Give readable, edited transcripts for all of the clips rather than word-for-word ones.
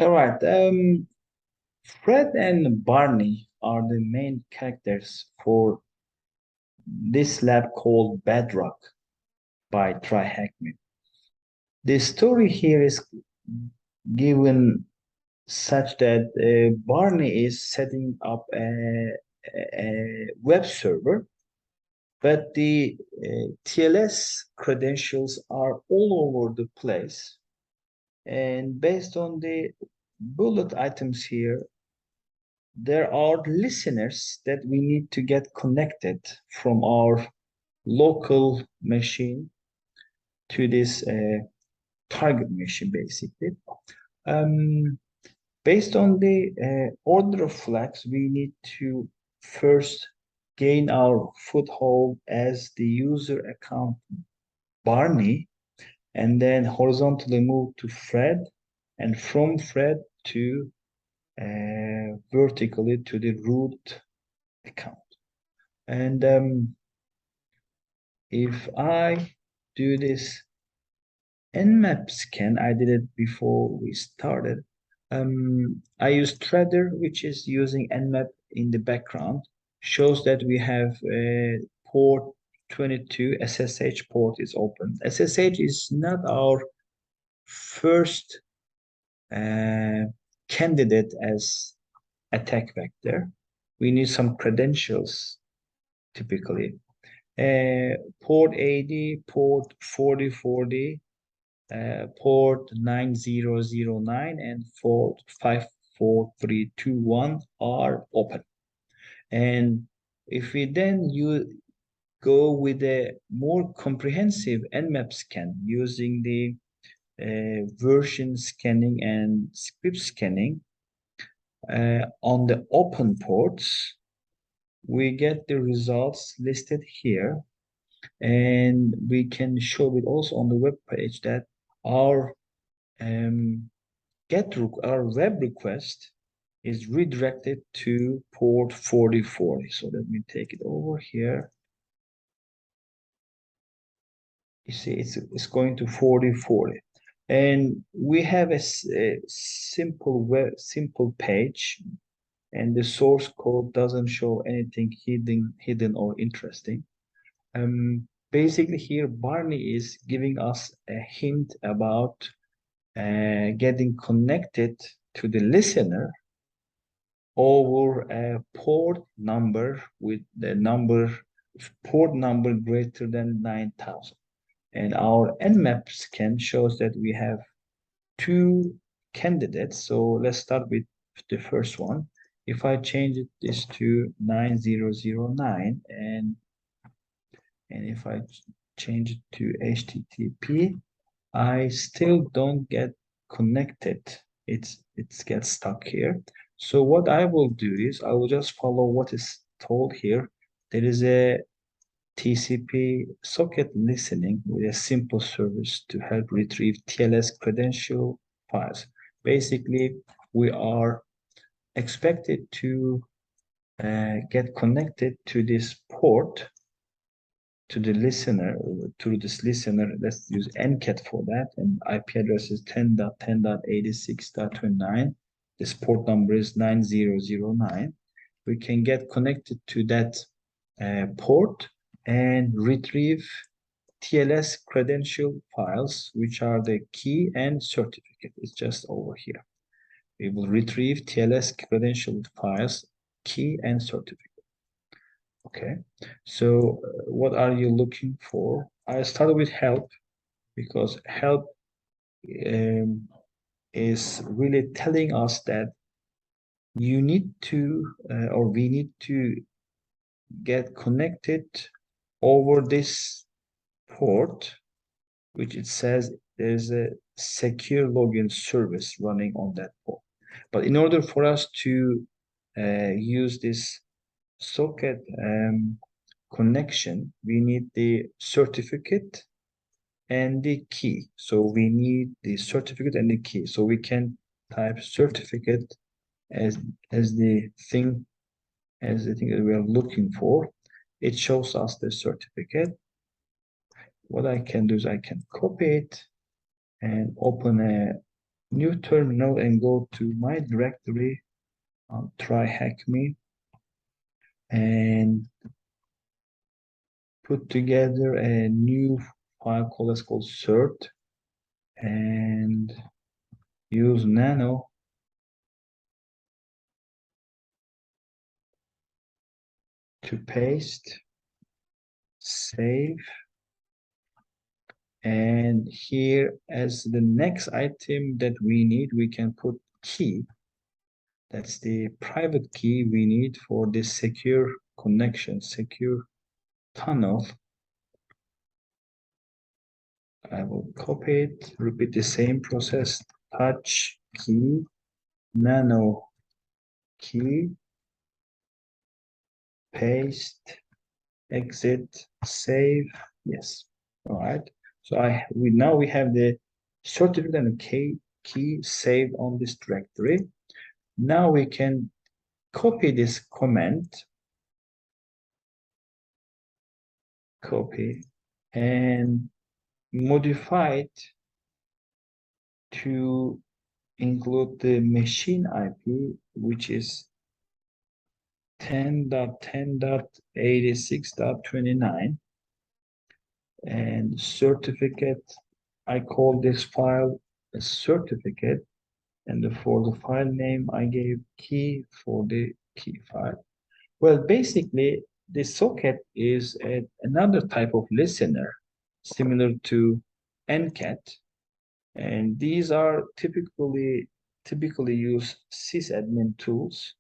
All right. Fred and Barney are the main characters for this lab called Bedrock by TryHackMe. The story here is given such that Barney is setting up a web server, but the TLS credentials are all over the place. And based on the bullet items here, there are listeners that we need to get connected from our local machine to this target machine, basically. Um, Based on the order of flags, we need to first gain our foothold as the user account Barney, and then horizontally move to Fred, and from Fred to vertically to the root account. And if I do this Nmap scan, I did it before we started. I use Threader, which is using Nmap in the background. Shows that we have port 22 SSH port is open. SSH is not our first candidate as attack vector. We need some credentials typically. Port 80, port 4040, port 9009, and port 54321 are open. And if we then go with a more comprehensive Nmap scan using the version scanning and script scanning on the open ports, we get the results listed here, and we can show it also on the web page that our our web request is redirected to port 4040. So let me take it over here. You see, it's going to 4040, and we have a simple page, and the source code doesn't show anything hidden or interesting. Basically here Barney is giving us a hint about getting connected to the listener over a port number with the port number greater than 9000. And our Nmap scan shows that we have two candidates. So let's start with the first one. If I change this to 9009, and if I change it to HTTP, I still don't get connected. It gets stuck here. So what I will do is I will just follow what is told here. There is a TCP socket listening with a simple service to help retrieve TLS credential files. Basically, we are expected to get connected to this port, to the listener, to this listener. Let's use NCAT for that, and IP address is 10.10.86.29. This port number is 9009. We can get connected to that port and retrieve TLS credential files, which are the key and certificate. It's just over here. We will retrieve TLS credential files, key and certificate. Okay, so what are you looking for? I started with help because help is really telling us that you need to, or we need to get connected over this port, which it says there's a secure login service running on that port. But in order for us to use this socket connection, we need the certificate and the key. So we need the certificate and the key. So we can type certificate as the thing that we are looking for. It shows us the certificate. What I can do is I can copy it and open a new terminal and go to my directory on TryHackMe and put together a new file called cert and use nano to paste, save, and here as the next item that we need, we can put key. That's the private key we need for this secure connection, secure tunnel. I will copy it, repeat the same process, touch key, nano key, paste, exit, save, yes. All right. So now we have the certificate and the key saved on this directory. Now we can copy this comment, copy, and modify it to include the machine IP, which is 10.10.86.29, and certificate. I call this file a certificate, and for the file name, I gave key for the key file. Well, basically, the socket is another type of listener, similar to NCAT, and these are typically used sysadmin tools.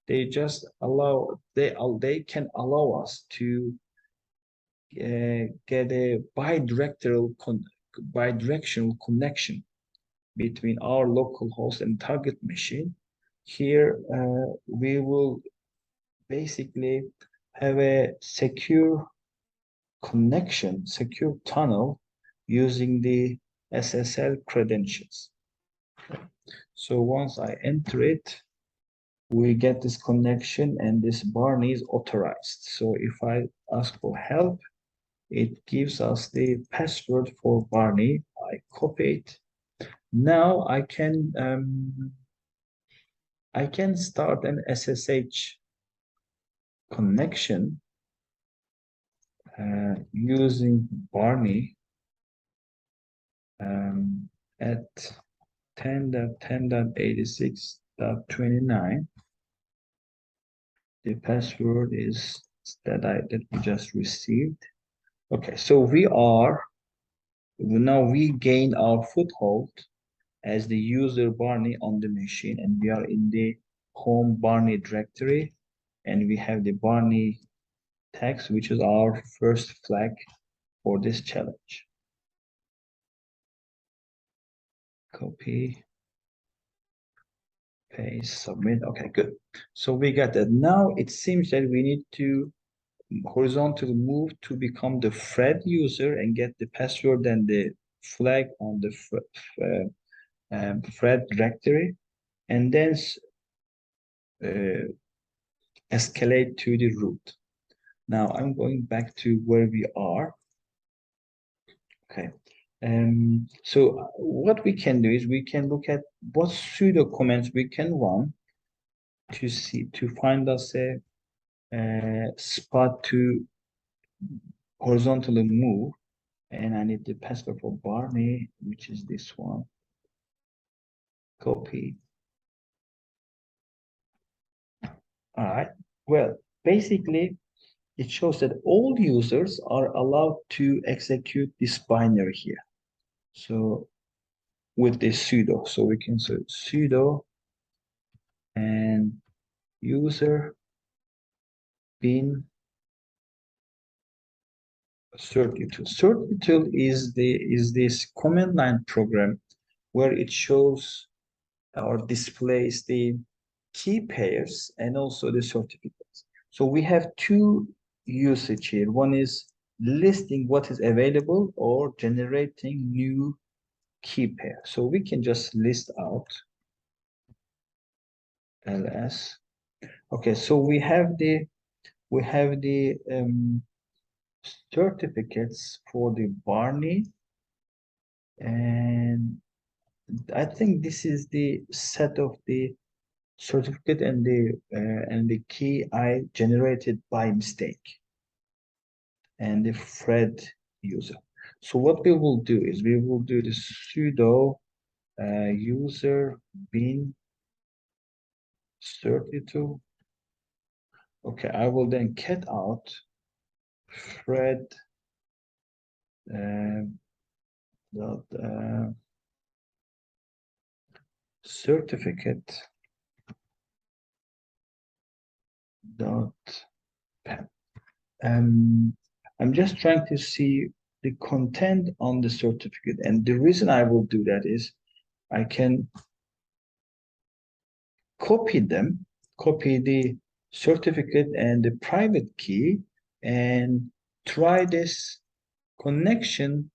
They just they can allow us to get a bidirectional connection between our local host and target machine. Here, we will basically have a secure connection, secure tunnel using the SSL credentials. So once I enter it, we get this connection and this Barney is authorized. So if I ask for help, it gives us the password for Barney. I copy it. Now I can start an SSH connection using Barney at 10.10.86.29. The password is that we just received. Okay, so now we gain our foothold as the user Barney on the machine, and we are in the home Barney directory, and we have the Barney text, which is our first flag for this challenge. Copy, paste, submit. Okay, good. So we got that. Now it seems that we need to horizontally move to become the Fred user and get the password and the flag on the Fred directory, and then escalate to the root. Now I'm going back to where we are. Okay. So what we can do is we can look at what pseudo commands we can run to find us a spot to horizontally move. And I need the password for Barney, which is this one. Copy. All right. Well, basically, it shows that all users are allowed to execute this binary here. So with this sudo, so we can say sudo and user bin certutil. Certutil is this command line program where it shows or displays the key pairs and also the certificates. So we have two usage here. One is listing what is available or generating new key pair. So we can just list out ls. Okay, so we have the certificates for the Barney, and I think this is the set of the certificate and the key I generated by mistake and the Fred user. So what we will do is we will do the sudo user bin certutil. Okay, I will then cat out Fred uh, dot certificate dot pep. I'm just trying to see the content on the certificate, and the reason I will do that is I can copy them, copy the certificate and the private key, and try this connection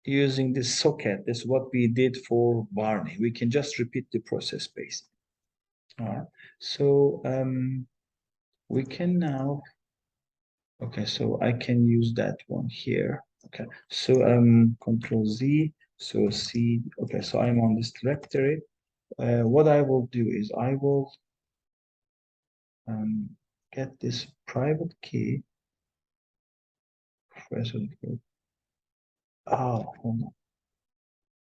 using this socket. That's what we did for Barney. We can just repeat the process basically. All right. So we can now, okay, so I can use that one here. Okay, so Control Z, so C, okay, so I'm on this directory. What I will do is I will get this private key. Oh,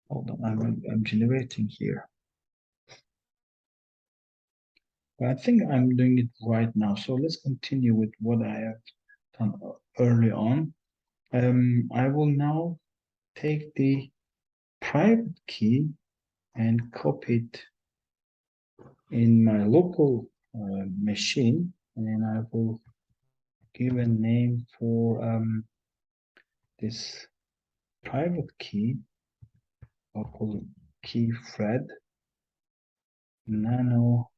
hold on, I'm generating here. I think I'm doing it right now. So let's continue with what I have done early on. I will now take the private key and copy it in my local machine, and I will give a name for this private key. I'll call it key Fred, nano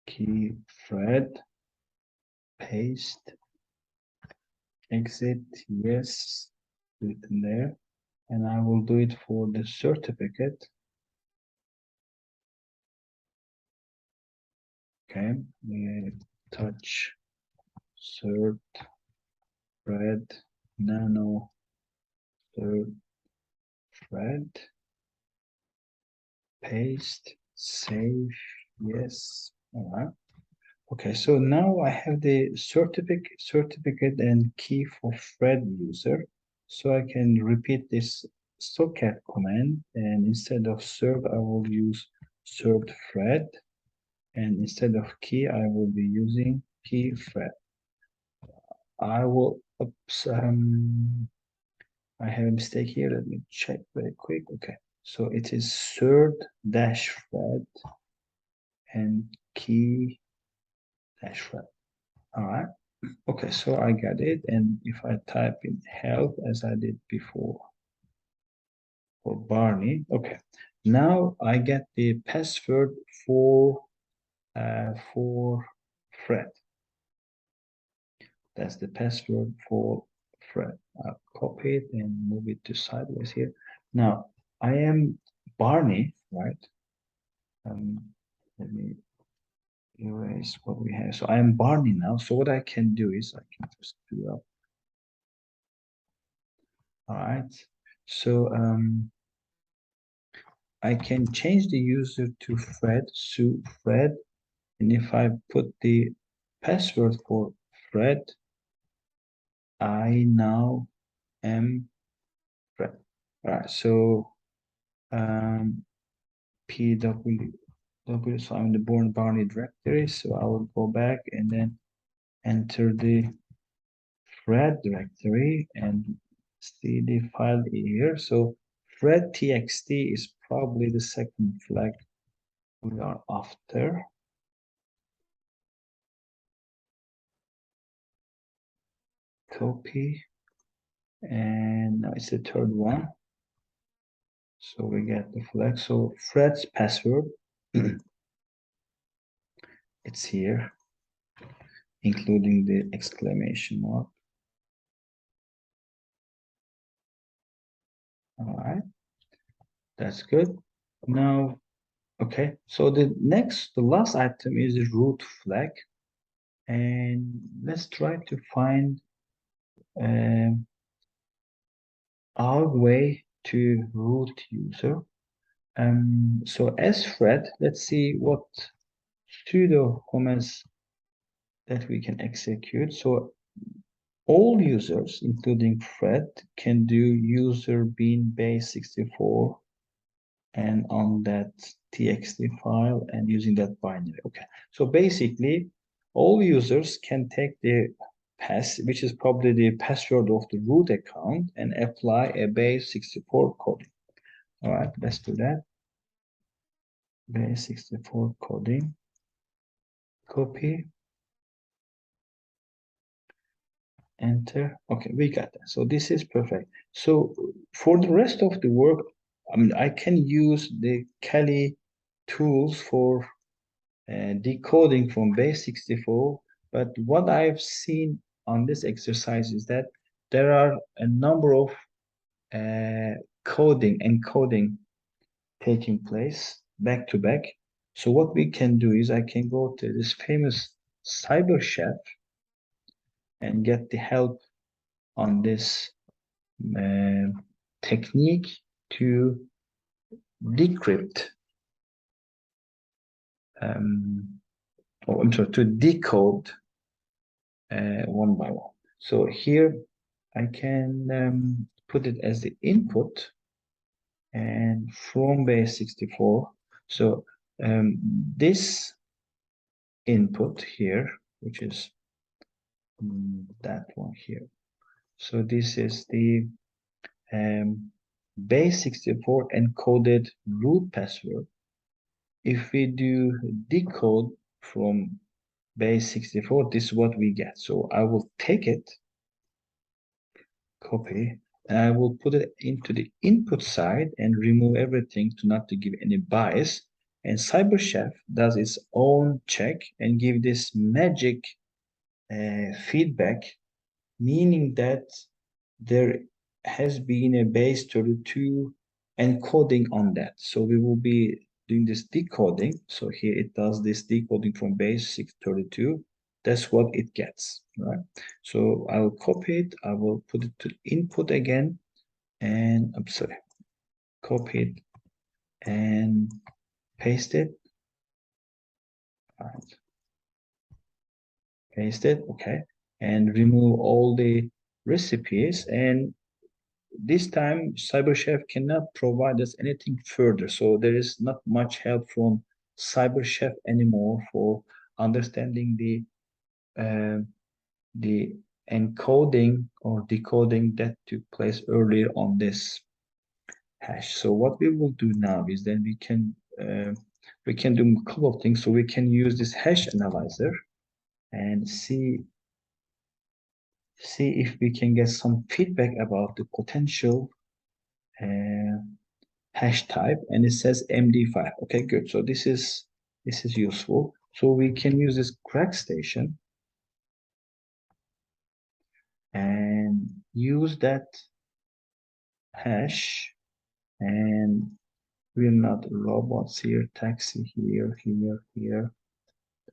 key Fred, paste, exit, yes, do it in there, and I will do it for the certificate. Okay, touch cert Fred nano cert Fred, paste, save, yes. All right. Okay, so now I have the certificate and key for Fred user. So I can repeat this socket command, and instead of cert, I will use cert Fred, and instead of key, I will be using key Fred. I will, oops, I have a mistake here. Let me check very quick. Okay, so it is cert dash Fred and key dash Fred. All right. Okay, so I got it. And if I type in help as I did before for Barney, okay. Now I get the password for Fred. That's the password for Fred. I'll copy it and move it to sideways here. Now I am Barney, right? Let me erase what we have. So I am Barney now. So what I can do is I can just do that. All right. So I can change the user to Fred, so Fred, and if I put the password for Fred, I now am Fred. All right. So PW, so I'm the born Barney directory. So I will go back and then enter the Fred directory and see the file here. So Fred txt is probably the second flag we are after. Copy, and now it's the third one. So we get the flag. So Fred's password, it's here, including the exclamation mark. All right, that's good. Now, okay, so the last item is the root flag. And let's try to find our way to root user. So as thread, let's see what pseudo commands that we can execute. So all users, including Fred, can do user bean base 64 and on that txt file and using that binary. Okay, so basically all users can take the pass, which is probably the password of the root account, and apply a base 64 coding. All right, let's do that. Base 64 coding, copy, enter. Okay, we got that. So this is perfect. So for the rest of the work, I mean, I can use the Kali tools for decoding from base 64, but what I've seen on this exercise is that there are a number of encoding taking place back to back. So what we can do is I can go to this famous Cyberchef and get the help on this technique to decrypt, I'm sorry, to decode one by one. So here I can put it as the input and from base 64. So this input here, which is that one here. So this is the base 64 encoded root password. If we do decode from base 64, this is what we get. So I will take it, copy, and I will put it into the input side and remove everything to not to give any bias. And Cyberchef does its own check and give this magic feedback, meaning that there has been a base 32 encoding on that. So we will be doing this decoding. So here it does this decoding from base 632. That's what it gets, right? So I will copy it. I will put it to input again, and I'm sorry, copy it and paste it. All right. Paste it, okay, and remove all the recipes. And this time Cyberchef cannot provide us anything further, so there is not much help from Cyberchef anymore for understanding the encoding or decoding that took place earlier on this hash. So what we will do now is then we can do a couple of things. So we can use this hash analyzer and see if we can get some feedback about the potential hash type, and it says MD5. Okay, good. So this is useful. So we can use this crack station and use that hash, and we're not robots here, taxi here, here.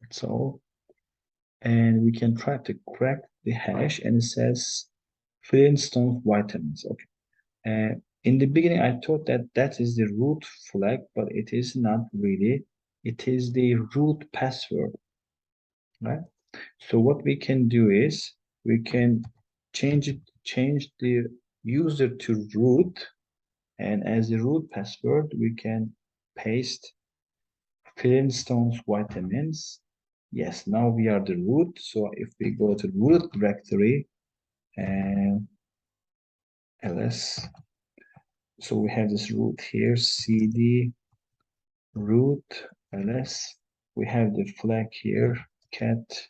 That's all. And we can try to crack the hash, and it says Flintstone vitamins. Okay. In the beginning, I thought that that is the root flag, but it is not really. It is the root password, right? So what we can do is we can change the user to root, and as the root password, we can paste Flintstones vitamins. Yes, now we are the root. So if we go to root directory and ls, so we have this root here, cd root ls. We have the flag here, cat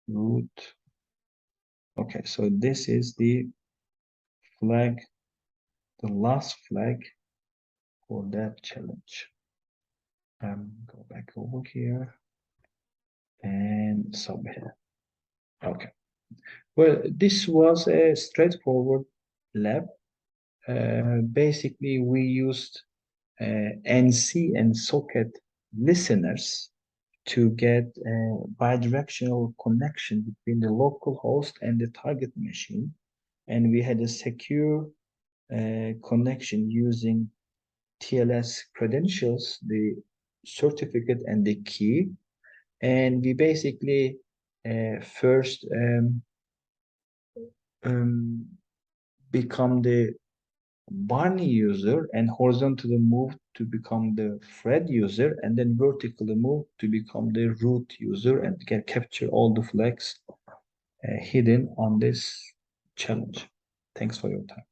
root. Okay, so this is the flag, the last flag for that challenge. Go back over here and submit. Okay. Well, this was a straightforward lab. Basically, we used NC and socket listeners to get a bidirectional connection between the local host and the target machine. And we had a secure connection using TLS credentials, the certificate and the key. And we basically first um, become the Barney user and horizontally move to become the Fred user, and then vertically move to become the root user and can capture all the flags hidden on this challenge. Thanks for your time.